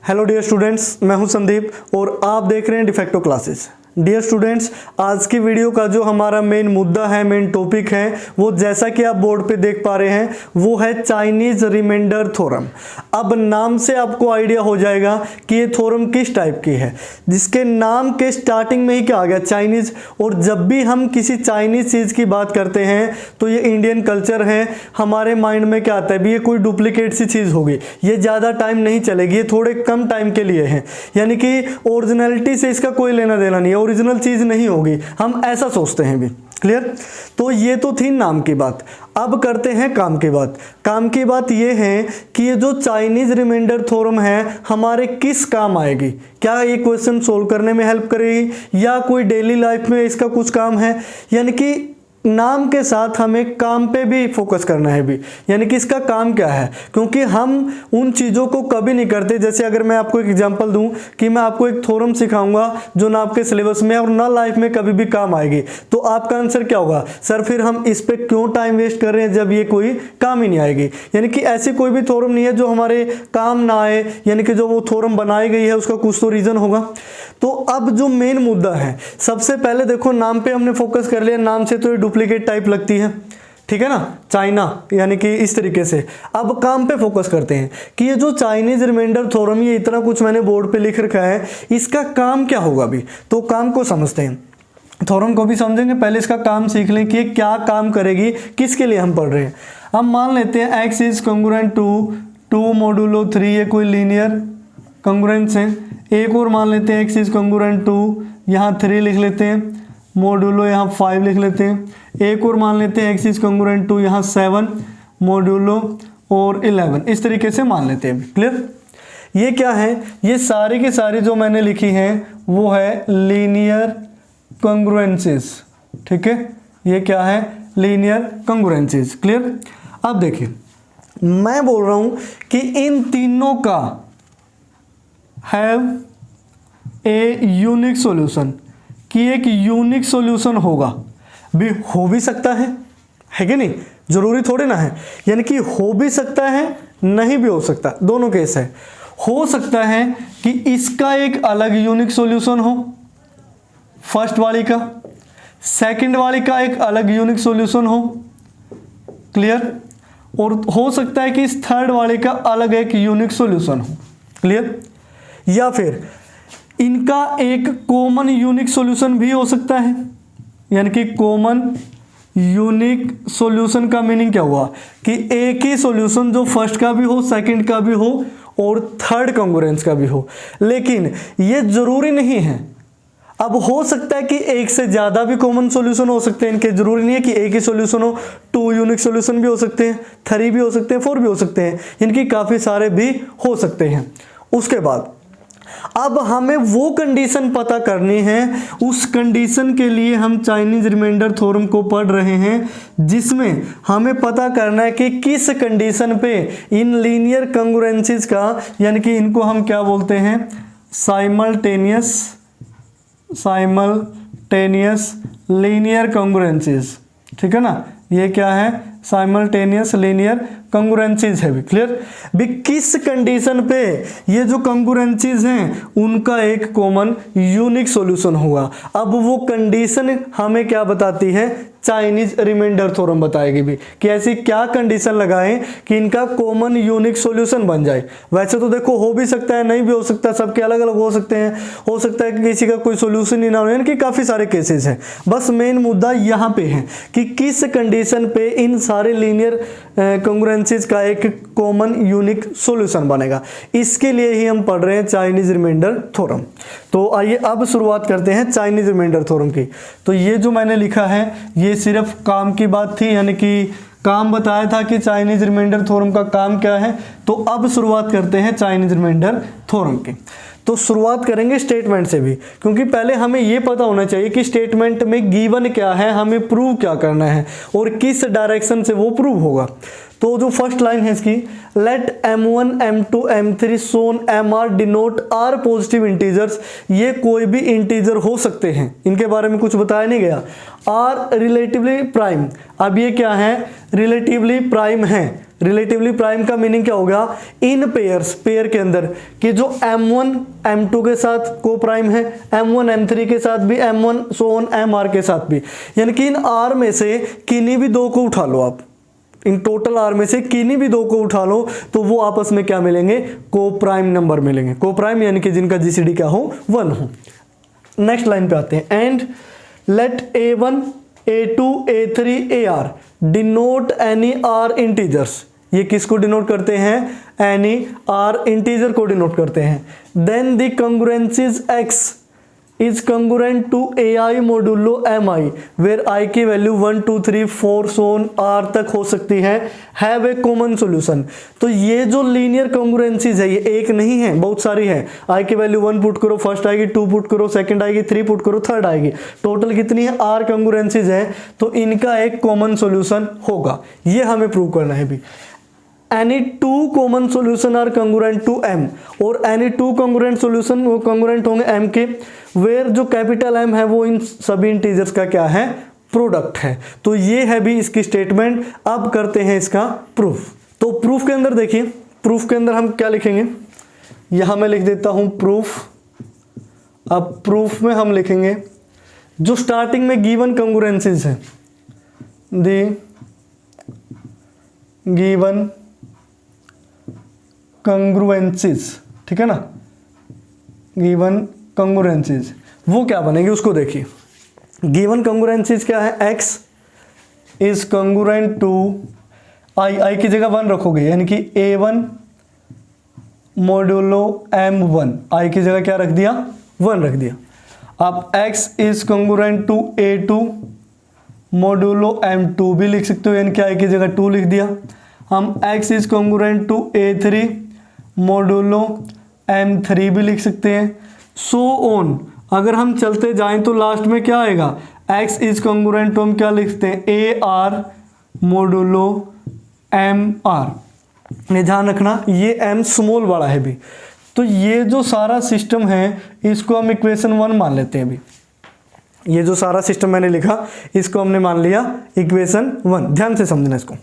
Hello dear students, मैं हूं संदीप और आप देख रहे हैं डिफेक्टो क्लासेस। डियर स्टूडेंट्स, आज की वीडियो का जो हमारा मेन मुद्दा है, मेन टॉपिक है, वो जैसा कि आप बोर्ड पे देख पा रहे हैं वो है चाइनीज रिमाइंडर थ्योरम। अब नाम से आपको आइडिया हो जाएगा कि ये थ्योरम किस टाइप की है, जिसके नाम के स्टार्टिंग में ही क्या आ गया, चाइनीज। और जब भी हम किसी चाइनीज चीज़ की बात करते हैं तो ये इंडियन कल्चर है, हमारे माइंड में क्या आता है भी ये कोई डुप्लीकेट सी चीज़ होगी, ये ज़्यादा टाइम नहीं चलेगी, ये थोड़े कम टाइम के लिए है, यानी कि ओरिजिनलिटी से इसका कोई लेना देना नहीं है, ओरिजिनल चीज नहीं होगी, हम ऐसा सोचते हैं भी। क्लियर? तो ये तो थी नाम की बात। अब करते हैं काम की बात। काम की बात ये है कि ये जो चाइनीज रिमाइंडर थ्योरम है हमारे किस काम आएगी, क्या ये क्वेश्चन सोल्व करने में हेल्प करेगी या कोई डेली लाइफ में इसका कुछ काम है, यानी कि नाम के साथ हमें काम पे भी फोकस करना है भी, यानी कि इसका काम क्या है, क्योंकि हम उन चीज़ों को कभी नहीं करते। जैसे अगर मैं आपको एक एग्जांपल दूं कि मैं आपको एक थ्योरम सिखाऊंगा जो ना आपके सिलेबस में और ना लाइफ में कभी भी काम आएगी, तो आपका आंसर क्या होगा, सर फिर हम इस पे क्यों टाइम वेस्ट कर रहे हैं जब ये कोई काम ही नहीं आएगी। यानी कि ऐसी कोई भी थ्योरम नहीं है जो हमारे काम ना आए, यानी कि जो वो थ्योरम बनाई गई है उसका कुछ तो रीज़न होगा। तो अब जो मेन मुद्दा है, सबसे पहले देखो नाम पे हमने फोकस कर लिया, नाम से तो ये डुप्लीकेट टाइप लगती है, ठीक है ना, चाइना, यानी कि इस तरीके से। अब काम पे फोकस करते हैं कि ये जो चाइनीज रिमाइंडर थ्योरम, ये इतना कुछ मैंने बोर्ड पे लिख रखा है, इसका काम क्या होगा भी, तो काम को समझते हैं, थ्योरम को भी समझेंगे, पहले इसका काम सीख लें कि ये क्या काम करेगी, किसके लिए हम पढ़ रहे हैं। अब मान लेते हैं x is congruent to 2 modulo 3, ये कोई लीनियर कॉन्ग्रुएंस है। एक और मान लेते हैं x इज कॉन्ग्रुएंट टू, यहाँ 3 लिख लेते हैं, मोडुलो यहाँ 5 लिख लेते हैं। एक और मान लेते हैं x इज कॉन्ग्रुएंट टू, यहाँ 7 मोडुलो और 11, इस तरीके से मान लेते हैं। क्लियर? ये क्या है, ये सारी की सारी जो मैंने लिखी है वो है लीनियर कॉन्ग्रुएंसेस, ठीक है, ये क्या है, लीनियर कॉन्ग्रुएंसेस। क्लियर? अब देखिए मैं बोल रहा हूं कि इन तीनों का हैव ए यूनिक सॉल्यूशन, कि एक यूनिक सॉल्यूशन होगा भी, हो भी सकता है कि नहीं, जरूरी थोड़ी ना है, यानी कि हो भी सकता है नहीं भी हो सकता, दोनों केस है। हो सकता है कि इसका एक अलग यूनिक सॉल्यूशन हो, फर्स्ट वाली का, सेकंड वाली का एक अलग यूनिक सॉल्यूशन हो। क्लियर? और हो सकता है कि इस थर्ड वाले का अलग एक यूनिक सॉल्यूशन हो। क्लियर? या फिर इनका एक कॉमन यूनिक सॉल्यूशन भी हो सकता है, यानी कि कॉमन यूनिक सॉल्यूशन का मीनिंग क्या हुआ कि एक ही सॉल्यूशन जो फर्स्ट का भी हो, सेकंड का भी हो और थर्ड कॉन्ग्रुएंस का भी हो। लेकिन ये जरूरी नहीं है, अब हो सकता है कि एक से ज़्यादा भी कॉमन सॉल्यूशन हो सकते हैं इनके, जरूरी नहीं है कि एक ही सॉल्यूशन हो, 2 यूनिक सॉल्यूशन भी हो सकते हैं, 3 भी हो सकते हैं, 4 भी हो सकते हैं, इनकी काफ़ी सारे भी हो सकते हैं। उसके बाद अब हमें वो कंडीशन पता करनी है, उस कंडीशन के लिए हम चाइनीज रिमाइंडर थ्योरम को पढ़ रहे हैं, जिसमें हमें पता करना है कि किस कंडीशन पे इन लीनियर कॉन्ग्रुएंसेस का, यानी कि इनको हम क्या बोलते हैं, साइमल्टेनियस लीनियर कॉन्ग्रुएंसेस, ठीक है ना, ये क्या है, साइमल्टेनियस लीनियर कॉन्ग्रुएंसेस है भी। क्लियर? भी किस कंडीशन पे ये जो कॉन्ग्रुएंसेस हैं उनका एक कॉमन यूनिक सॉल्यूशन होगा। अब वो कंडीशन हमें क्या बताती है, चाइनीज रिमाइंडर थ्योरम बताएगी भी कि ऐसी क्या कंडीशन लगाएं कि इनका कॉमन यूनिक सॉल्यूशन बन जाए। वैसे तो देखो हो भी सकता है, नहीं भी हो सकता, सबके अलग अलग हो सकते हैं, हो सकता है कि किसी का कोई सॉल्यूशन ही ना हो, यानी कि काफ़ी सारे केसेस हैं। बस मेन मुद्दा यहाँ पे है कि किस कंडीशन पे इन सारे लीनियर कॉन्ग्रुएंसेस का एक कॉमन यूनिक सॉल्यूशन बनेगा। इसके लिए ही हम पढ़ रहे हैं चाइनीज रिमाइंडर थ्योरम। तो आइए अब शुरुआत करते हैं चाइनीज रिमाइंडर थ्योरम की। तो ये जो मैंने लिखा है ये सिर्फ काम की बात थी, यानी कि काम बताया था कि चाइनीज रिमाइंडर थ्योरम का काम क्या है। तो अब शुरुआत करते हैं चाइनीज रिमाइंडर थ्योरम की। तो शुरुआत करेंगे स्टेटमेंट से भी, क्योंकि पहले हमें यह पता होना चाहिए कि स्टेटमेंट में गिवन क्या है, हमें प्रूव क्या करना है और किस डायरेक्शन से वो प्रूव होगा। तो जो फर्स्ट लाइन है इसकी, let m1 m2 m3 so on mr denote are positive integers, ये कोई भी इंटीजर हो सकते हैं, इनके बारे में कुछ बताया नहीं गया। आर रिलेटिवली प्राइम, अब ये क्या है, रिलेटिवली प्राइम है, रिलेटिवली प्राइम का मीनिंग क्या होगा, इन पेयर्स, पेयर के अंदर कि जो m1 m2 के साथ को प्राइम है, m1 m3 के साथ भी, m1 सो ऑन mr के साथ भी, यानी कि इन r में से किन्हीं भी दो को उठा लो आप, इन टोटल r में से किन्हीं भी दो को उठा लो तो वो आपस में क्या मिलेंगे, को प्राइम नंबर मिलेंगे। को प्राइम यानी कि जिनका जीसीडी क्या हो, 1 हो। नेक्स्ट लाइन पे आते हैं, and let a1 a2 a3 ar denote any R integers. ये किसको डिनोट करते हैं, एनी आर इंटीजर को डिनोट करते हैं। Then the congruences x is congruent to ai modulo mi where i की वैल्यू 1 2 3 4 सोन r तक हो सकती है, हैव ए कॉमन सॉल्यूशन। तो ये जो लीनियर कंग्रुएंसीज है ये एक नहीं है, बहुत सारी है। i की वैल्यू 1 पुट करो, फर्स्ट आएगी, 2 पुट करो, सेकंड आएगी, 3 पुट करो, थर्ड आएगी। टोटल कितनी है, r कंग्रुएंसीज है, तो इनका एक कॉमन सॉल्यूशन होगा, ये हमें प्रूव करना है भी। Any two common solution are congruent to m, और any two congruent solution वो congruent होंगे m के, where जो कैपिटल m है वो इन सभी इंटीजर्स का क्या है, प्रोडक्ट है। तो ये है भी इसकी स्टेटमेंट। अब करते हैं इसका प्रूफ। तो प्रूफ के अंदर देखिए, प्रूफ के अंदर हम क्या लिखेंगे, यहां मैं लिख देता हूं प्रूफ। अब प्रूफ में हम लिखेंगे जो स्टार्टिंग में गिवन कंग्रुएंसीज है, दी गिवन कंग्रुएंसीज, ठीक है ना, गिवन कंग्रुएंसीज वो क्या बनेगी उसको देखिए। गिवन कंग्रुएंसीज क्या है, x is congruent to i की जगह 1 रखोगे, यानी कि a1 मोडुलो m1, i की जगह क्या रख दिया, 1 रख दिया। अब x is congruent to a2 modulo m2 भी लिख सकते हो, यानी कि i की जगह 2 लिख दिया। हम x is congruent to a3 modulo m3 भी लिख सकते हैं, सो ऑन। अगर हम चलते जाएं तो लास्ट में क्या आएगा, x इज कंग्रुएंट, हम क्या लिखते हैं, AR मोडुलो MR। ये ध्यान रखना ये m स्मॉल बड़ा है भी। तो ये जो सारा सिस्टम है इसको हम इक्वेशन 1 मान लेते हैं अभी। ये जो सारा सिस्टम मैंने लिखा इसको हमने मान लिया इक्वेशन 1। ध्यान से समझना इसको।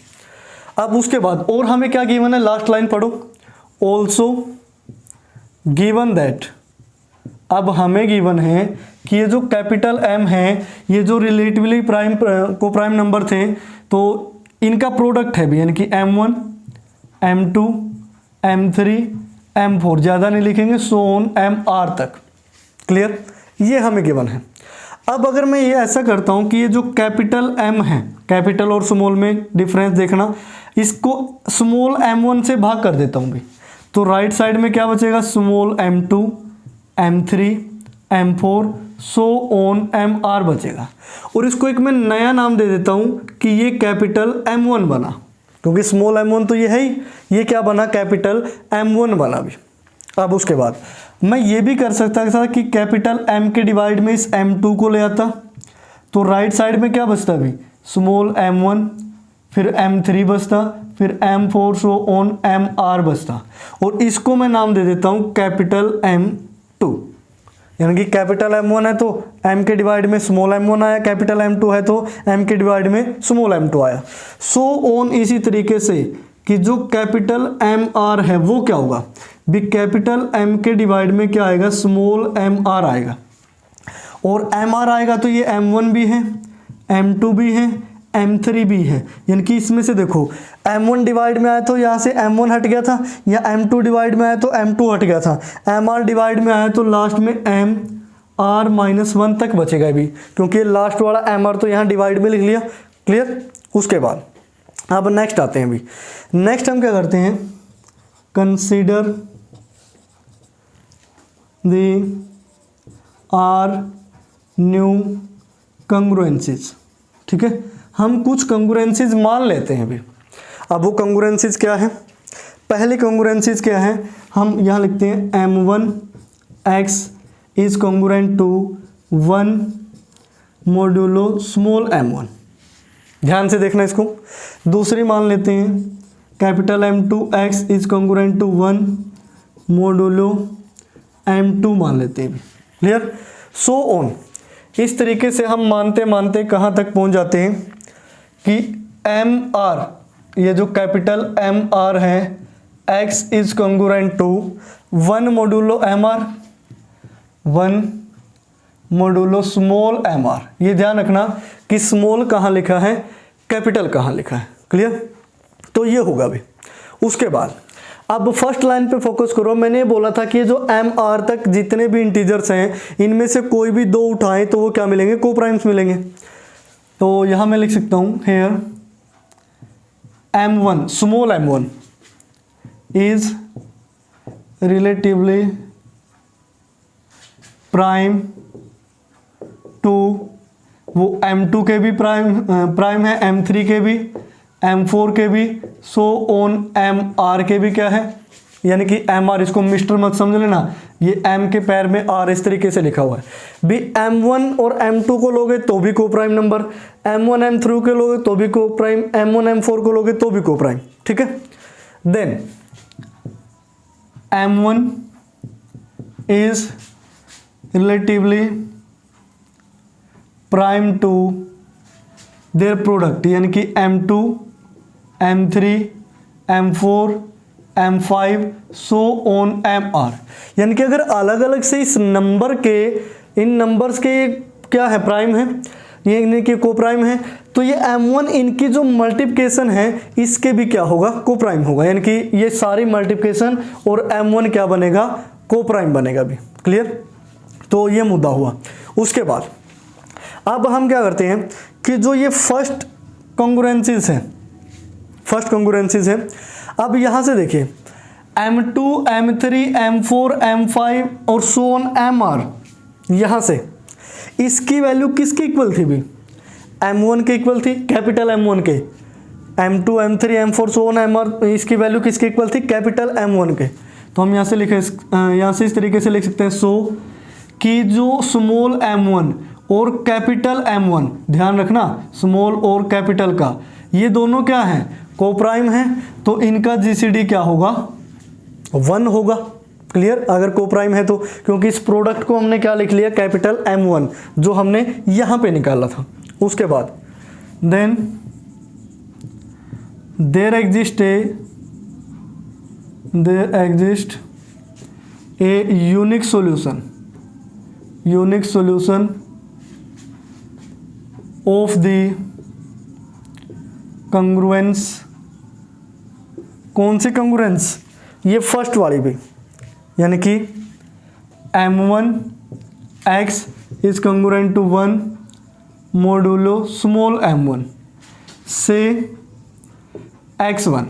अब उसके बाद और हमें क्या गिवन है, लास्ट लाइन पढ़ो, ऑल्सो गिवन दैट। अब हमें गिवन है कि ये जो कैपिटल M है, ये जो रिलेटिवली प्राइम को प्राइम नंबर थे तो इनका प्रोडक्ट है भी, यानी कि M1 M2 M3 M4, ज़्यादा नहीं लिखेंगे, सो ऑन MR तक। क्लियर, ये हमें गिवन है। अब अगर मैं ये ऐसा करता हूँ कि ये जो कैपिटल M है, कैपिटल और स्मॉल में डिफरेंस देखना, इसको स्मॉल m1 से भाग कर देता हूँ भी, तो राइट साइड में क्या बचेगा, small m2 m3 m4 so on mr बचेगा। और इसको एक मैं नया नाम दे देता हूँ कि ये कैपिटल m1 बना, क्योंकि स्मॉल m1 तो ये है ही, ये क्या बना, कैपिटल m1 बना भी। अब उसके बाद मैं ये भी कर सकता था कि कैपिटल M के डिवाइड में इस m2 को ले आता, तो राइट साइड में क्या बचता भी, स्मॉल m1 फिर m3 बचता, फिर m4 सो ऑन mr बचता, और इसको मैं नाम दे देता हूँ कैपिटल M2। यानी कि कैपिटल M1 है तो M के डिवाइड में स्मॉल m1 आया, कैपिटल M2 है तो M के डिवाइड में स्मॉल m2 आया, सो ऑन। इसी तरीके से कि जो कैपिटल MR है वो क्या होगा भी, कैपिटल M के डिवाइड में क्या आएगा, स्मॉल mr आएगा, और mr आएगा तो ये m1 भी है, m2 भी है, m3 भी है। यानी कि इसमें से देखो m1 डिवाइड में आया तो यहाँ से m1 हट गया था, या m2 डिवाइड में आया तो m2 हट गया था, mr डिवाइड में आया तो लास्ट में mr-1 तक बचेगा भी, क्योंकि लास्ट वाला mr तो यहाँ डिवाइड में लिख लिया। क्लियर। उसके बाद अब नेक्स्ट आते हैं अभी। नेक्स्ट हम क्या करते हैं, कंसीडर द आर न्यू कंग्रुएंसीज। ठीक है, हम कुछ कंग्रुएंसीज मान लेते हैं अभी। अब वो कंग्रुएंसीज क्या है, पहली कंग्रुएंसीज क्या है, हम यहाँ लिखते हैं m1 x is congruent to 1 modulo small m1। ध्यान से देखना इसको। दूसरी मान लेते हैं capital M2 x is congruent to 1 modulo m2 मान लेते हैं। क्लियर। So on. इस तरीके से हम मानते मानते कहाँ तक पहुँच जाते हैं कि mr ये जो कैपिटल एम आर है x is congruent to 1 modulo M R, 1 modulo small M R. ये ध्यान रखना कि स्मॉल कहाँ लिखा है, कैपिटल कहाँ लिखा है। क्लियर? तो ये होगा भी। उसके बाद अब फर्स्ट लाइन पे फोकस करो। मैंने बोला था कि ये जो एम आर तक जितने भी इंटीजर्स हैं इनमें से कोई भी 2 उठाएं तो वो क्या मिलेंगे, कोप्राइम्स मिलेंगे। तो यहां मैं लिख सकता हूं here m1 small m1 is relatively prime to, वो m2 के भी प्राइम है, m3 के भी, m4 के भी, सो ऑन mr के भी क्या है, यानी कि mr, इसको मिस्टर मत समझ लेना, ये m के पैर में r इस तरीके से लिखा हुआ है भी। m1 और m2 को लोगे तो भी को प्राइम नंबर, m1 m3 को लोगे तो भी को प्राइम, m1 m4 को लोगे तो भी को प्राइम। ठीक है, then m1 is relatively prime to their product, यानी कि m2 m3 m4 m5 so on mr, यानी कि अगर अलग अलग से इस नंबर के, इन नंबर्स के ये क्या है, प्राइम है, ये इनके को प्राइम है, तो ये m1 इनकी जो मल्टीप्लिकेशन है इसके भी क्या होगा, को प्राइम होगा, यानी कि ये सारी मल्टीप्लिकेशन और m1 क्या बनेगा, को प्राइम बनेगा भी। क्लियर? तो ये मुद्दा हुआ। उसके बाद अब हम क्या करते हैं कि जो ये फर्स्ट कॉन्ग्रुएंसीज है, फर्स्ट कॉन्ग्रुएंसीज है, अब यहां से देखिए m2 m3 m4 m5 और सो ऑन mr, यहां से इसकी वैल्यू किसकी इक्वल थी भी, m1 के इक्वल थी, कैपिटल m1 के, m2 m3 m4 so on mr, इसकी वैल्यू किसके इक्वल थी, कैपिटल m1 के। तो हम यहां से लिखे, यहां से इस तरीके से लिख सकते हैं, सो कि जो स्मॉल m1 और कैपिटल m1, ध्यान रखना स्मॉल और कैपिटल का, ये दोनों क्या हैं, को प्राइम है, तो इनका जीसीडी क्या होगा, 1 होगा। क्लियर? अगर को प्राइम है तो, क्योंकि इस प्रोडक्ट को हमने क्या लिख लिया, कैपिटल m1 जो हमने यहां पे निकाला था। उसके बाद then there exist a unique solution of the congruence. कौन सी कंग्रुएंस, ये फर्स्ट वाली भी, यानी कि m1 x is congruent to 1 modulo small m1 से x1,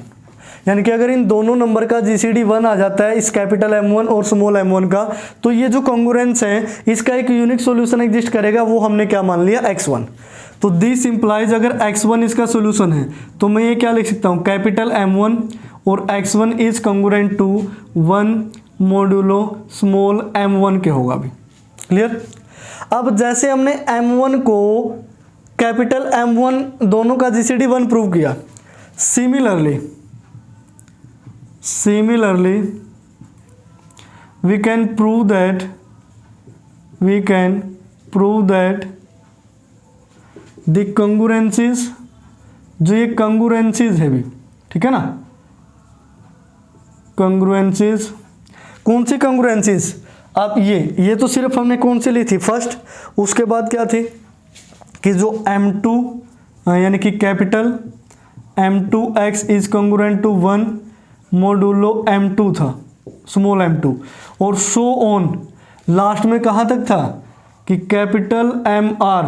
यानी कि अगर इन दोनों नंबर का जीसीडी 1 आ जाता है, इस कैपिटल m1 और स्मॉल m1 का, तो ये जो कंग्रुएंस है इसका एक यूनिक सॉल्यूशन एग्जिस्ट करेगा, वो हमने क्या मान लिया, x1। तो दिस इंप्लाइज अगर x1 इसका सॉल्यूशन है तो मैं ये क्या लिख सकता हूँ, कैपिटल m1 और x1 is congruent to 1 modulo small m1 के होगा भी। क्लियर? अब जैसे हमने m1 को कैपिटल m1 दोनों का जीसीडी 1 प्रूव किया, similarly we can prove that the congruencies, जो ये congruencies है भी, ठीक है ना, congruencies, कौन सी congruencies, अब ये तो सिर्फ हमने कौन सी ली थी, फर्स्ट। उसके बाद क्या थी कि जो m2 यानी कि capital m2x is congruent to 1 modulo m2 था, स्मॉल m2, और सो ऑन लास्ट में कहाँ तक था कि capital mr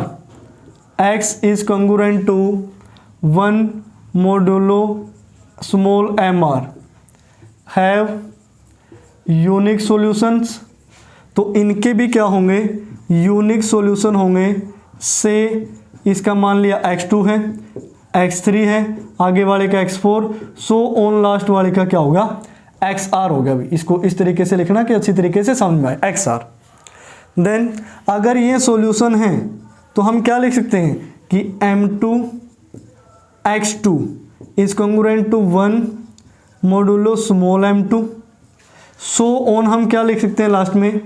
x is congruent to 1 modulo small mr have unique solutions. तो इनके भी क्या होंगे, यूनिक सॉल्यूशन होंगे, से इसका मान लिया x2 है, x3 है, आगे वाले का x4, सो ऑन लास्ट वाले का क्या होगा, xr हो गया। इसको इस तरीके से लिखना कि अच्छी तरीके से समझ में आए, xr। देन अगर ये सॉल्यूशन है तो हम क्या लिख सकते हैं कि m2 x2 is congruent to 1 modulo small m2, so on हम क्या लिख सकते हैं लास्ट में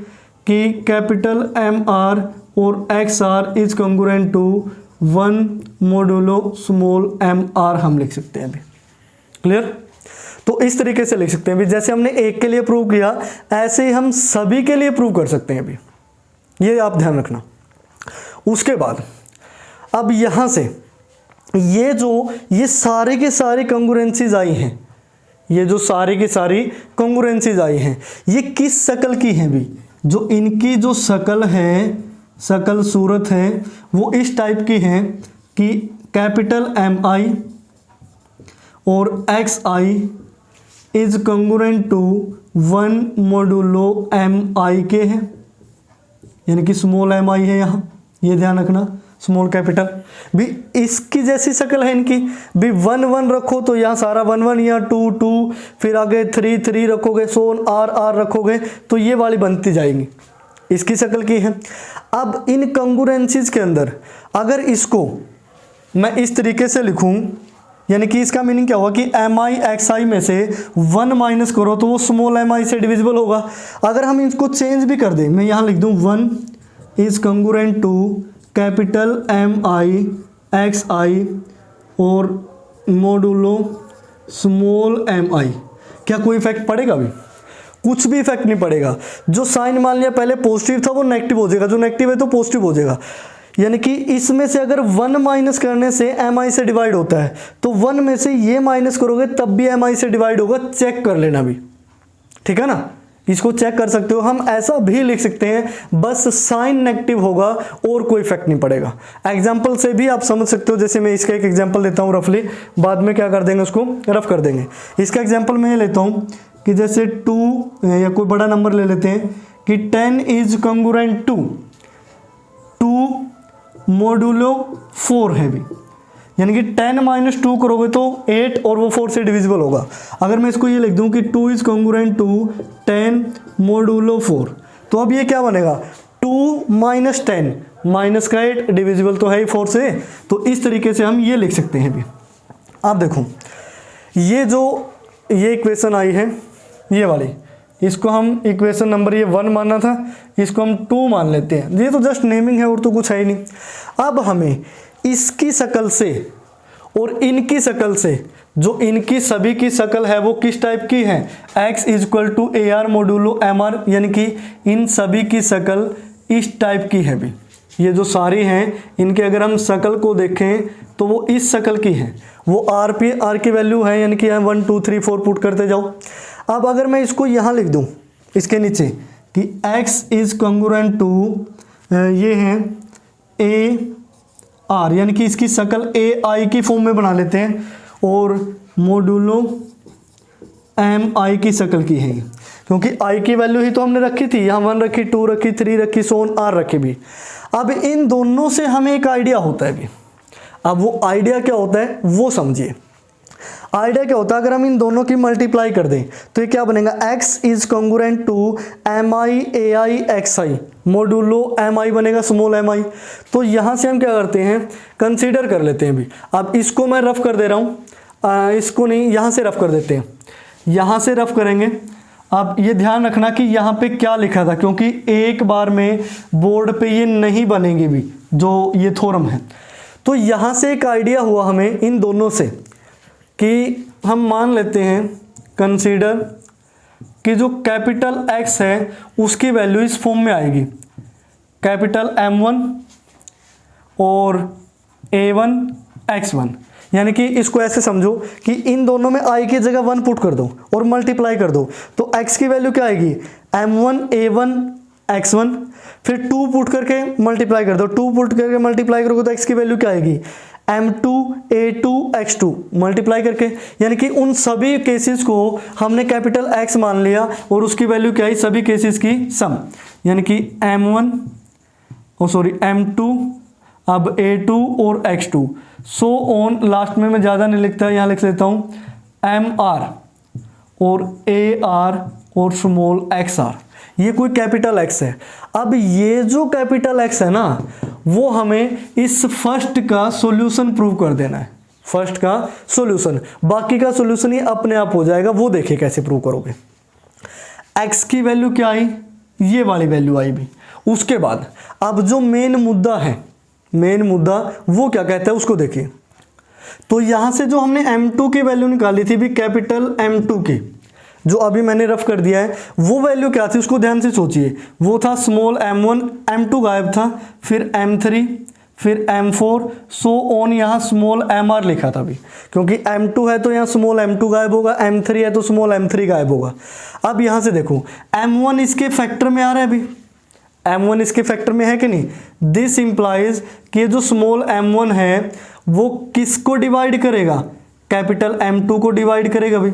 कि कैपिटल mr और xr is congruent to 1 modulo small mr हम लिख सकते हैं अभी। क्लियर? तो इस तरीके से लिख सकते हैं भी, जैसे हमने एक के लिए प्रूव किया ऐसे ही हम सभी के लिए प्रूव कर सकते हैं अभी, ये आप ध्यान रखना। उसके बाद अब यहां से ये सारे के सारे कंग्रुएंसीज आई हैं, ये जो सारी की सारी कंग्रुएंसीज आई हैं, ये किस शक्ल की हैं भी? जो इनकी जो शक्ल है, शक्ल सूरत है, वो इस टाइप की है कि कैपिटल MI और XI is congruent to 1 modulo MI के है, यानी कि स्मॉल MI है यहाँ, ये ध्यान रखना, स्मॉल कैपिटल भी इसकी जैसी शक्ल है इनकी भी। 1 1 रखो तो यहाँ सारा 1 1, यहाँ 2 2, फिर आगे 3 3 रखोगे, सोन R R रखोगे तो ये वाली बनती जाएगी, इसकी शक्ल की है। अब इन कंग्रुएंसीज के अंदर अगर इसको मैं इस तरीके से लिखूं, यानी कि इसका मीनिंग क्या होगा कि MI XI में से 1 माइनस करो तो वो स्मॉल MI से डिविजिबल होगा। अगर हम इसको चेंज भी कर दें, मैं यहाँ लिख दूँ 1 is congruent to capital MI XI और मोडुलो स्मॉल MI, क्या कोई इफेक्ट पड़ेगा भी? कुछ भी इफेक्ट नहीं पड़ेगा। जो साइन मान लिया पहले पॉजिटिव था वो नेगेटिव हो जाएगा, जो नेगेटिव है तो पॉजिटिव हो जाएगा। यानी कि इसमें से अगर 1 माइनस करने से MI से डिवाइड होता है तो 1 में से ये माइनस करोगे तब भी MI से डिवाइड होगा, चेक कर लेना भी, ठीक है ना? इसको चेक कर सकते हो। हम ऐसा भी लिख सकते हैं बस साइन नेगेटिव होगा और कोई इफेक्ट नहीं पड़ेगा। एग्जाम्पल से भी आप समझ सकते हो, जैसे मैं इसका एक एग्जाम्पल देता हूँ रफली, बाद में क्या कर देंगे उसको रफ कर देंगे। इसका एग्जाम्पल मैं ये लेता हूँ कि जैसे 2 या कोई बड़ा नंबर ले लेते हैं कि 10 इज कंग्रुएंट टू 2 मोडुलो 4 है भी, यानी कि 10 माइनस 2 करोगे तो 8 और वो 4 से डिविजिबल होगा। अगर मैं इसको ये लिख दूं कि 2 इज कंग्रुएंट टू 10 मोडुलो 4, तो अब ये क्या बनेगा 2 माइनस 10, माइनस का 8, डिविजिबल तो है ही 4 से, तो इस तरीके से हम ये लिख सकते हैं भी। आप देखो ये इक्वेशन आई है ये वाली, इसको हम इक्वेशन नंबर ये 1 मानना था, इसको हम 2 मान लेते हैं। ये तो जस्ट नेमिंग है और तो कुछ है ही नहीं। अब हमें इसकी शक्ल से और इनकी शक्ल से, जो इनकी सभी की शक्ल है वो किस टाइप की है, x equal to AR modulo MR, यानी कि इन सभी की शक्ल इस टाइप की है भी। ये जो सारी हैं इनके अगर हम शक्ल को देखें तो वो इस शक्ल की है। वो R की वैल्यू है, यानी कि 1 2 3 4 पुट करते जाओ। अब अगर मैं इसको यहाँ लिख दूँ इसके नीचे कि x इज कंग्रुएंट टू ये है AR, यानी कि इसकी शक्ल AI की फॉर्म में बना लेते हैं, और मोडुलो MI की शक्ल की है, क्योंकि I की वैल्यू ही तो हमने रखी थी, यहाँ 1 रखी, 2 रखी, 3 रखी, सोन R रखी भी। अब इन दोनों से हमें एक आइडिया होता है भी। अब वो आइडिया क्या होता है वो समझिए। आइडिया क्या होता है, अगर हम इन दोनों की मल्टीप्लाई कर दें तो ये क्या बनेगा, x is congruent to MI AI XI modulo MI बनेगा स्मॉल MI। तो यहाँ से हम क्या करते हैं, कंसीडर कर लेते हैं भी। अब इसको मैं रफ कर दे रहा हूँ, इसको नहीं, यहाँ से रफ कर देते हैं, यहाँ से रफ करेंगे। अब ये ध्यान रखना कि यहाँ पे क्या लिखा था, क्योंकि एक बार में बोर्ड पे ये नहीं बनेगी भी जो ये थ्योरम है। तो यहाँ से एक आइडिया हुआ हमें इन दोनों से कि हम मान लेते हैं कंसीडर कि जो कैपिटल X है उसकी वैल्यू इस फॉर्म में आएगी, कैपिटल M1 और A1 X1, यानी कि इसको ऐसे समझो कि इन दोनों में I की जगह 1 पुट कर दो और मल्टीप्लाई कर दो, तो X की वैल्यू क्या आएगी M1 A1 X1, फिर 2 पुट करके मल्टीप्लाई कर दो, 2 पुट करके मल्टीप्लाई करोगे तो X की वैल्यू क्या आएगी M2 A2 X2 मल्टीप्लाई करके, यानी कि उन सभी केसेस को हमने कैपिटल X मान लिया और उसकी वैल्यू क्या है सभी केसेस की सम, यानी कि M1 M2 अब A2 और X2 सो ऑन। लास्ट में मैं ज़्यादा नहीं लिखता, यहाँ लिख लेता हूँ MR और AR और स्मॉल XR, ये कोई कैपिटल X है। अब ये जो कैपिटल X है ना वो हमें इस फर्स्ट का सॉल्यूशन प्रूव कर देना है, फर्स्ट का सॉल्यूशन, बाकी का सॉल्यूशन ये अपने आप हो जाएगा, वो देखिए कैसे प्रूव करोगे। X की वैल्यू क्या आई, ये वाली वैल्यू आई भी। उसके बाद अब जो मेन मुद्दा है, मेन मुद्दा वो क्या कहता है उसको देखिए। तो यहाँ से जो हमने M2 की वैल्यू निकाली थी भी कैपिटल M2 की, जो अभी मैंने रफ कर दिया है, वो वैल्यू क्या थी उसको ध्यान से सोचिए। वो था स्मॉल m1, m2 गायब था, फिर m3, फिर m4, सो ऑन, यहाँ स्मॉल mr लिखा था अभी, क्योंकि m2 है तो यहाँ स्मॉल m2 गायब होगा, m3 है तो स्मॉल m3 गायब होगा। अब यहाँ से देखो m1 इसके फैक्टर में आ रहा है, अभी m1 इसके फैक्टर में है कि नहीं। दिस इंप्लाइज कि जो स्मॉल m1 है वो किसको डिवाइड करेगा, कैपिटल M2 को डिवाइड करेगा, भाई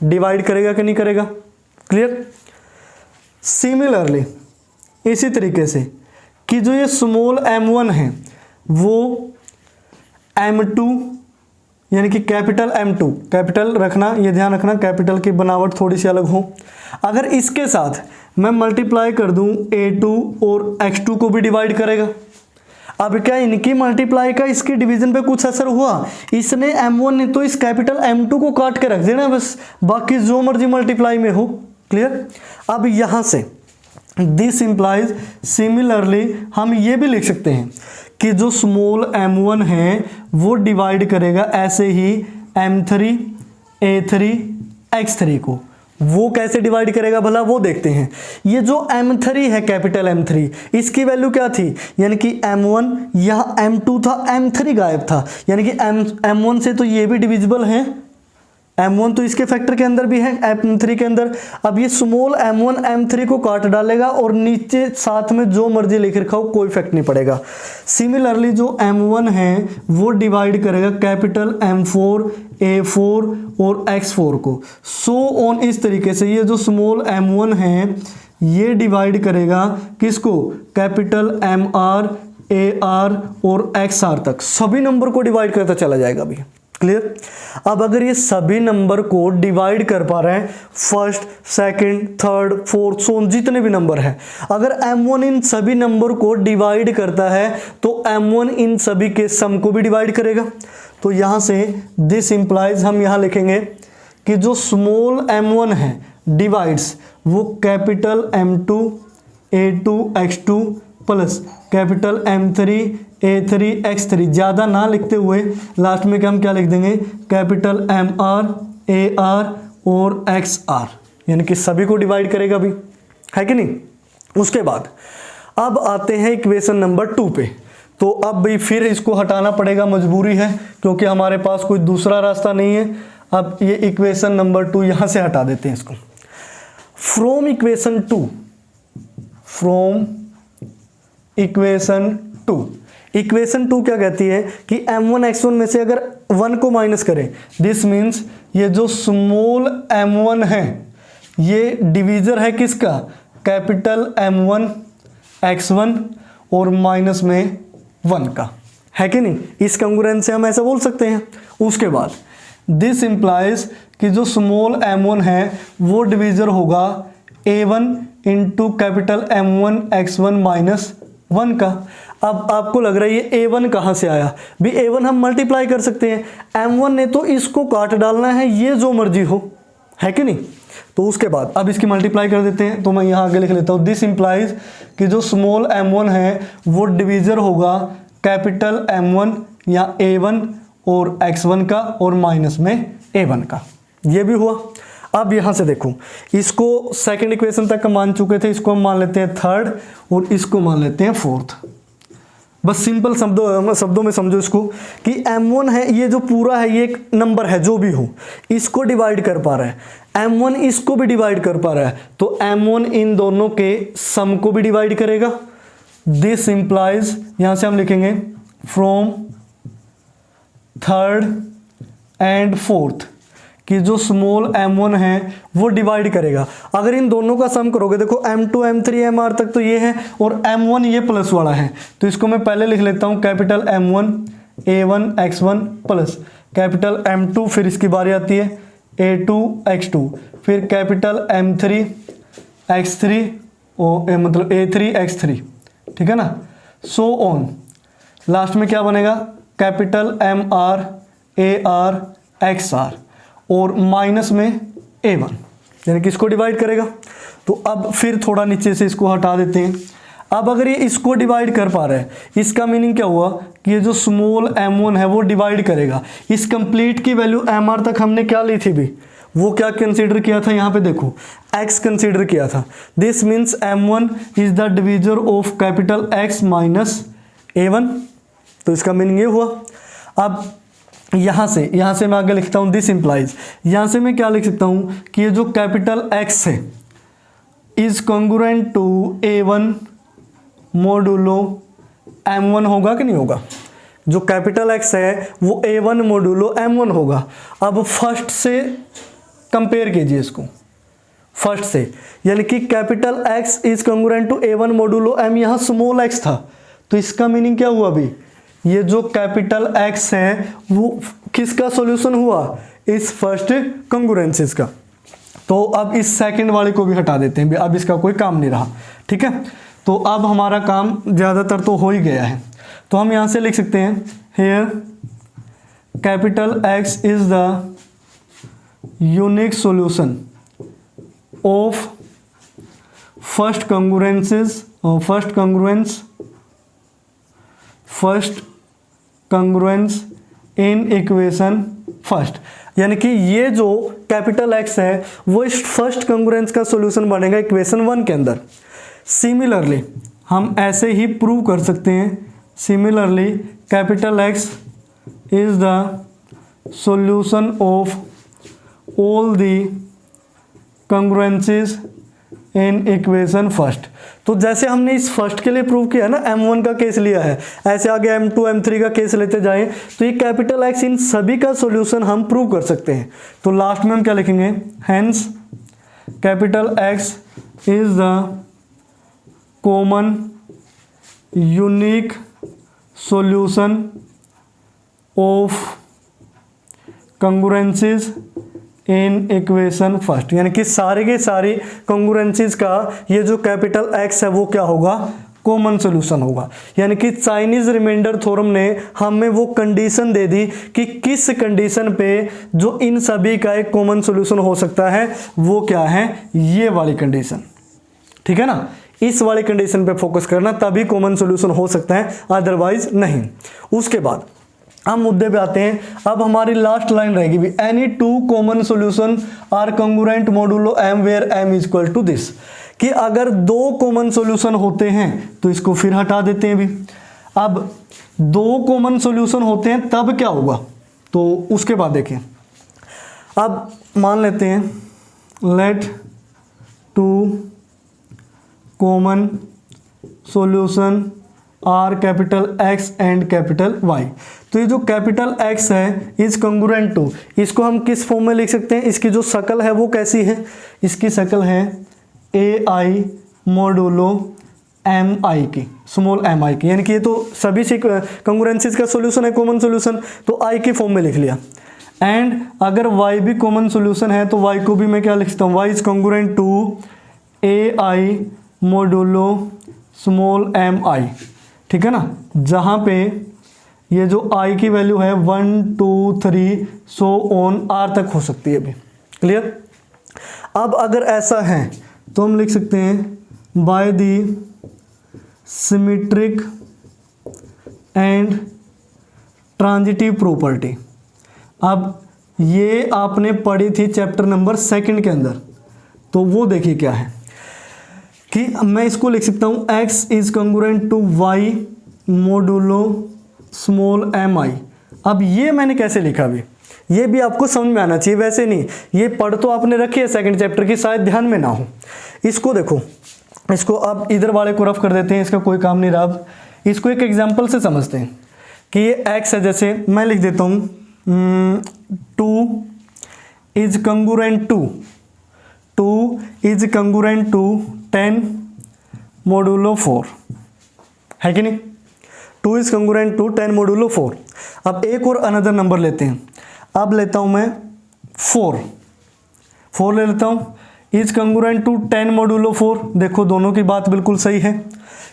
डिवाइड करेगा कि नहीं करेगा, क्लियर। सिमिलरली इसी तरीके से कि जो ये स्मॉल m1 है वो m2 यानी कि कैपिटल M2, कैपिटल रखना, ये ध्यान रखना कैपिटल की बनावट थोड़ी सी अलग हो। अगर इसके साथ मैं मल्टीप्लाई कर दूं A2 और X2 को भी डिवाइड करेगा। अब क्या इनकी मल्टीप्लाई का इसकी डिवीजन पे कुछ असर हुआ, इसने M1 ने तो इस कैपिटल M2 को काट के रख देना बस, बाकी जो मर्जी मल्टीप्लाई में हो, क्लियर। अब यहां से दिस इंप्लाइज सिमिलरली हम ये भी लिख सकते हैं कि जो स्मॉल m1 है वो डिवाइड करेगा ऐसे ही m3, a3, x3 को। वो कैसे डिवाइड करेगा भला, वो देखते हैं। ये जो m3 है कैपिटल M3, इसकी वैल्यू क्या थी, यानी कि m1, यहाँ m2 था, m3 गायब था, यानी कि m1 से तो ये भी डिविजिबल है, m1 तो इसके फैक्टर के अंदर भी है, m3 के अंदर। अब ये स्मॉल m1 m3 को काट डालेगा और नीचे साथ में जो मर्जी लिख रखा हो कोई इफेक्ट नहीं पड़ेगा। सिमिलरली जो m1 है वो डिवाइड करेगा कैपिटल M4, A4 और X4 को, सो ऑन। इस तरीके से ये जो स्मॉल m1 है ये डिवाइड करेगा किसको, कैपिटल MR, AR और XR तक, सभी नंबर को डिवाइड करता चला जाएगा अभी, क्लियर। अब अगर ये सभी नंबर को डिवाइड कर पा रहे हैं, फर्स्ट, सेकंड, थर्ड, फोर्थ, सो जितने भी नंबर हैं, अगर m1 इन सभी नंबर को डिवाइड करता है तो m1 इन सभी के सम को भी डिवाइड करेगा। तो यहां से दिस इंप्लाइज हम यहां लिखेंगे कि जो स्मॉल m1 है डिवाइड्स वो capital M2, A2, X2 plus capital M3, A3, X3, ज़्यादा ना लिखते हुए लास्ट में हम क्या लिख देंगे, कैपिटल MR, AR और XR, यानी कि सभी को डिवाइड करेगा अभी, है कि नहीं। उसके बाद अब आते हैं इक्वेशन नंबर 2 पे। तो अब भी फिर इसको हटाना पड़ेगा, मजबूरी है, क्योंकि हमारे पास कोई दूसरा रास्ता नहीं है। अब ये इक्वेशन नंबर 2 यहाँ से हटा देते हैं इसको। From equation 2, from equation 2, equation 2 क्या कहती है कि m1 x1 में से अगर 1 को माइनस करें, दिस मीन्स ये जो स्मॉल m1 है ये डिवीजर है किसका, कैपिटल M1 x1 और माइनस में 1 का, है कि नहीं। इस कंग्रुएंस से हम ऐसा बोल सकते हैं। उसके बाद दिस इंप्लाइज कि जो स्मॉल m1 है वो डिवीजर होगा a1 into capital M1 x1 minus 1 का। अब आपको लग रहा है ये a1 कहाँ से आया, भी a1 हम मल्टीप्लाई कर सकते हैं, m1 ने तो इसको काट डालना है, ये जो मर्जी हो, है कि नहीं। तो उसके बाद अब इसकी मल्टीप्लाई कर देते हैं, तो मैं यहाँ आगे लिख लेता हूँ दिस इंप्लाइज कि जो स्मॉल m1 है वो डिवीजर होगा कैपिटल M1 या a1 और x1 का और माइनस में a1 का, ये भी हुआ। अब यहाँ से देखो, इसको सेकंड इक्वेशन तक मान चुके थे, इसको हम मान लेते हैं थर्ड और इसको मान लेते हैं फोर्थ। बस सिंपल शब्दों में समझो इसको कि m1 है, ये जो पूरा है ये एक नंबर है जो भी हो, इसको डिवाइड कर पा रहा है, m1 इसको भी डिवाइड कर पा रहा है, तो m1 इन दोनों के सम को भी डिवाइड करेगा। दिस इंप्लाइज यहां से हम लिखेंगे फ्रॉम थर्ड एंड फोर्थ कि जो स्मॉल m1 है वो डिवाइड करेगा। अगर इन दोनों का सम करोगे, देखो m2, m3, mr तक तो ये है और m1 ये प्लस वाला है, तो इसको मैं पहले लिख लेता हूँ capital M1 a1 x1 plus capital M2, फिर इसकी बारी आती है a2 x2, फिर कैपिटल M3 x3 मतलब a3 x3, ठीक है ना, सो ऑन। लास्ट में क्या बनेगा, कैपिटल MR, AR, XR और माइनस में a1, यानी कि इसको डिवाइड करेगा। तो अब फिर थोड़ा नीचे से इसको हटा देते हैं। अब अगर ये इसको डिवाइड कर पा रहा है, इसका मीनिंग क्या हुआ कि ये जो स्मॉल m1 है वो डिवाइड करेगा। इस कंप्लीट की वैल्यू mr तक हमने क्या ली थी भी, वो क्या कंसीडर किया था, यहाँ पे देखो x कंसीडर किया था। This means m1 is the divisor of capital X minus a1, तो इसका मीनिंग ये हुआ। अब यहाँ से मैं आगे लिखता हूँ दिस इम्प्लाइज, यहाँ से मैं क्या लिख सकता हूँ कि ये जो कैपिटल X है is congruent to a1 modulo m1 होगा कि नहीं होगा। जो कैपिटल X है वो a1 मोडुलो m1 होगा। अब फर्स्ट से कंपेयर कीजिए इसको, फर्स्ट से, यानी कि capital X is congruent to a1 modulo m, यहाँ स्मॉल x था, तो इसका मीनिंग क्या हुआ अभी, ये जो कैपिटल X है वो किसका सॉल्यूशन हुआ, इस फर्स्ट कॉन्ग्रुएंसीज का। तो अब इस सेकंड वाले को भी हटा देते हैं, अब इसका कोई काम नहीं रहा, ठीक है। तो अब हमारा काम ज़्यादातर तो हो ही गया है, तो हम यहाँ से लिख सकते हैं here capital X is the unique solution of first congruence in equation first, यानी कि ये जो कैपिटल X है वो इस फर्स्ट कंग्रुएंस का सॉल्यूशन बनेगा इक्वेशन 1 के अंदर। सिमिलरली हम ऐसे ही प्रूव कर सकते हैं, similarly capital X is the solution of all the congruences in equation first. तो जैसे हमने इस फर्स्ट के लिए प्रूव किया ना, m1 का केस लिया है, ऐसे आगे m2 m3 का केस लेते जाएं तो ये कैपिटल X इन सभी का सॉल्यूशन हम प्रूव कर सकते हैं। तो लास्ट में हम क्या लिखेंगे, hence capital X is the common unique solution of congruences in equation first, यानी कि सारे के सारी कंग्रुएंसीज का ये जो कैपिटल X है वो क्या होगा, कॉमन सॉल्यूशन होगा। यानी कि चाइनीज रिमाइंडर थ्योरम ने हमें वो कंडीशन दे दी कि किस कंडीशन पे जो इन सभी का एक कॉमन सॉल्यूशन हो सकता है, वो क्या है, ये वाली कंडीशन, ठीक है ना। इस वाली कंडीशन पे फोकस करना, तभी कॉमन सॉल्यूशन हो सकता है, अदरवाइज नहीं। उसके बाद हम मुद्दे पे आते हैं। अब हमारी लास्ट लाइन रहेगी भी, any two common solution are congruent modulo m where m is equal to this, कि अगर दो कॉमन सॉल्यूशन होते हैं तो इसको फिर हटा देते हैं भी। अब दो कॉमन सॉल्यूशन होते हैं तब क्या होगा, तो उसके बाद देखिए। अब मान लेते हैं let two common solution are capital X and capital Y। तो ये जो कैपिटल X है इज कंग्रुएंट टू, इसको हम किस फॉर्म में लिख सकते हैं, इसकी जो शक्ल है वो कैसी है, इसकी शक्ल है AI मोडुलो MI की, स्मॉल mi की, यानी कि ये तो सभी कंग्रुएंसीज का सॉल्यूशन है, कॉमन सॉल्यूशन, तो I की फॉर्म में लिख लिया। एंड अगर Y भी कॉमन सॉल्यूशन है तो Y को भी मैं क्या लिख सकता हूँ, Y is congruent to AI modulo small mi, ठीक है ना, जहाँ पे ये जो I की वैल्यू है 1 2 3 सो ऑन R तक हो सकती है अभी, क्लियर। अब अगर ऐसा है तो हम लिख सकते हैं by the symmetric and transitive property. अब ये आपने पढ़ी थी चैप्टर नंबर 2 के अंदर, तो वो देखिए क्या है कि मैं इसको लिख सकता हूँ X is congruent to Y modulo small mi। अब ये मैंने कैसे लिखा अभी, ये भी आपको समझ में आना चाहिए, वैसे नहीं, ये पढ़ तो आपने रखी है 2nd चैप्टर की, शायद ध्यान में ना हो। इसको देखो, इसको अब इधर वाले को रफ कर देते हैं, इसका कोई काम नहीं रहा। अब इसको एक एग्जाम्पल से समझते हैं कि ये X है, जैसे मैं लिख देता हूँ 2 इज कंग्रुएंट टू 10 मोडुलो 4, है कि नहीं, 2 इज कंग्रुएंट टू 10 मोडुलो 4। अब एक और अनदर नंबर लेते हैं, अब लेता हूं मैं 4 ले लेता हूं, इज कंग्रुएंट टू 10 मोडुलो 4। देखो दोनों की बात बिल्कुल सही है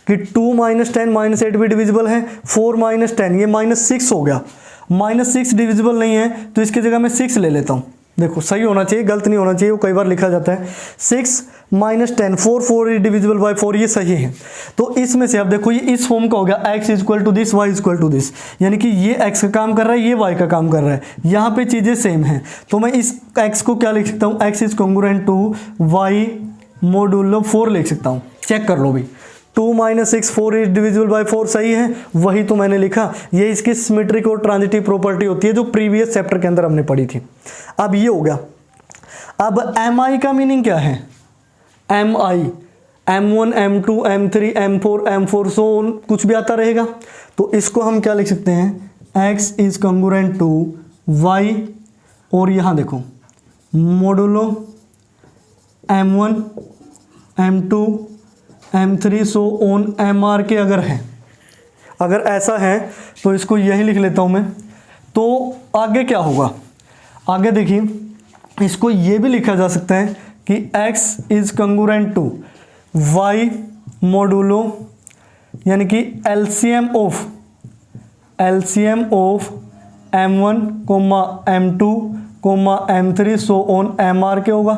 कि 2 - 10 -8 भी डिविजिबल है, 4 - 10 ये -6 हो गया, -6 डिविजिबल नहीं है, तो इसकी जगह मैं 6 ले लेता हूँ, देखो सही होना चाहिए, गलत नहीं होना चाहिए, वो कई बार लिखा जाता है। 6 माइनस 10, 4 इज डिविजिबल बाय 4, ये सही है। तो इसमें से अब देखो ये इस फॉर्म का हो गया, x equal to this, y equal to this, यानी कि ये x का काम कर रहा है, ये y का काम कर रहा है, यहाँ पे चीज़ें सेम हैं। तो मैं इस x को क्या लिख सकता हूँ, x is congruent to y modulo 4 लिख सकता हूँ। चेक कर लो भी, 2 माइनस 6 4 इज डिविजिबल बाय 4 सही है, वही तो मैंने लिखा। ये इसकी सिमेट्रिक और ट्रांजिटिव प्रॉपर्टी होती है जो प्रीवियस चैप्टर के अंदर हमने पढ़ी थी। अब ये हो गया। अब mi का मीनिंग क्या है, mi m1 m2 m3 m4 m4 सो कुछ भी आता रहेगा। तो इसको हम क्या लिख सकते हैं, x is congruent to y, और यहाँ देखो modulo m1 m2 m3 so on mr के अगर है, अगर ऐसा है तो इसको यही लिख लेता हूँ मैं। तो आगे क्या होगा, आगे देखिए इसको ये भी लिखा जा सकता है कि x is congruent to y modulo, यानी कि LCM of m1 m2 m3 so on mr के होगा,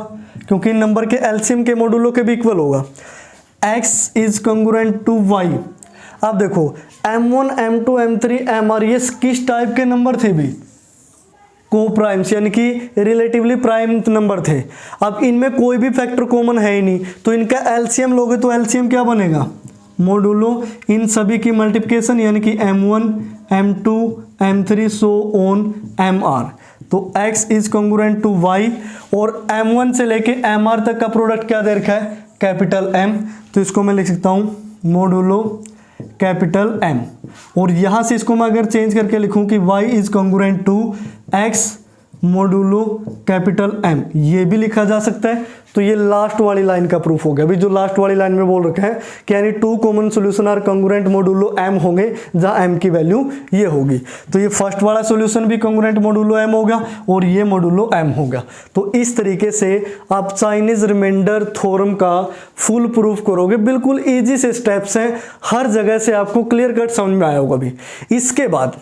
क्योंकि नंबर के LCM के मोडुलो के भी इक्वल होगा। x is congruent to y। अब देखो m1 m2 m3 mr ये किस टाइप के नंबर थे भी, को प्राइम्स, यानी कि रिलेटिवली प्राइम नंबर थे। अब इनमें कोई भी फैक्टर कॉमन है ही नहीं, तो इनका एलसीएम लोगे तो एलसीएम क्या बनेगा, मोडुलो इन सभी की मल्टीप्लिकेशन, यानी कि m1 m2 m3 so on mr। तो x is congruent to y, और m1 से लेके mr तक का प्रोडक्ट क्या दे रखा है, कैपिटल M। तो इसको मैं लिख सकता हूँ मोडुलो कैपिटल M, और यहाँ से इसको मैं अगर चेंज करके लिखूँ कि y is congruent to x modulo capital M, ये भी लिखा जा सकता है। तो ये लास्ट वाली लाइन का प्रूफ हो गया। अभी जो लास्ट वाली लाइन में बोल रखा है कि यानी 2 common solution are congruent modulo M होंगे, जहाँ M की वैल्यू ये होगी। तो ये फर्स्ट वाला सॉल्यूशन भी कॉन्ग्रुएंट मोडुलो M होगा और ये मोडुलो M होगा। तो इस तरीके से आप चाइनीज रिमाइंडर थ्योरम का फुल प्रूफ करोगे। बिल्कुल ईजी से स्टेप्स हैं, हर जगह से आपको क्लियर कट समझ में आया होगा भी। इसके बाद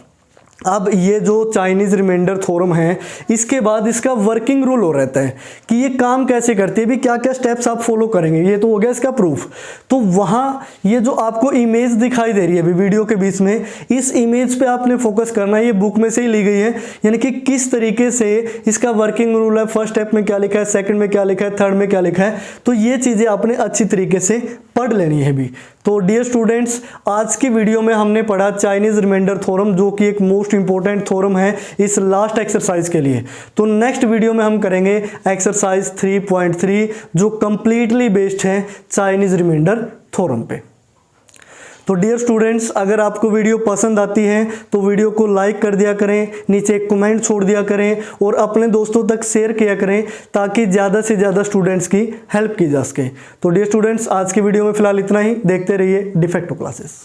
अब ये जो चाइनीज रिमाइंडर थ्योरम है, इसके बाद इसका वर्किंग रूल हो रहता है कि ये काम कैसे करती है भी, क्या क्या स्टेप्स आप फॉलो करेंगे। ये तो हो गया इसका प्रूफ। तो वहाँ ये जो आपको इमेज दिखाई दे रही है अभी वीडियो के बीच में, इस इमेज पे आपने फोकस करना है। ये बुक में से ही ली गई है, यानी कि किस तरीके से इसका वर्किंग रूल है, फर्स्ट स्टेप में क्या लिखा है, सेकंड में क्या लिखा है, थर्ड में क्या लिखा है। तो ये चीज़ें आपने अच्छी तरीके से पढ़ लेनी है भी। तो डियर स्टूडेंट्स, आज की वीडियो में हमने पढ़ा चाइनीज रिमाइंडर थ्योरम, जो कि एक मोस्ट इंपॉर्टेंट थ्योरम है इस लास्ट एक्सरसाइज के लिए। तो नेक्स्ट वीडियो में हम करेंगे एक्सरसाइज 3.3, जो कंप्लीटली बेस्ड है चाइनीज रिमाइंडर थ्योरम पे। तो डियर स्टूडेंट्स, अगर आपको वीडियो पसंद आती है तो वीडियो को लाइक कर दिया करें, नीचे एक कमेंट छोड़ दिया करें और अपने दोस्तों तक शेयर किया करें, ताकि ज़्यादा से ज़्यादा स्टूडेंट्स की हेल्प की जा सके। तो डियर स्टूडेंट्स, आज की वीडियो में फिलहाल इतना ही। देखते रहिए डिफेक्टो क्लासेस।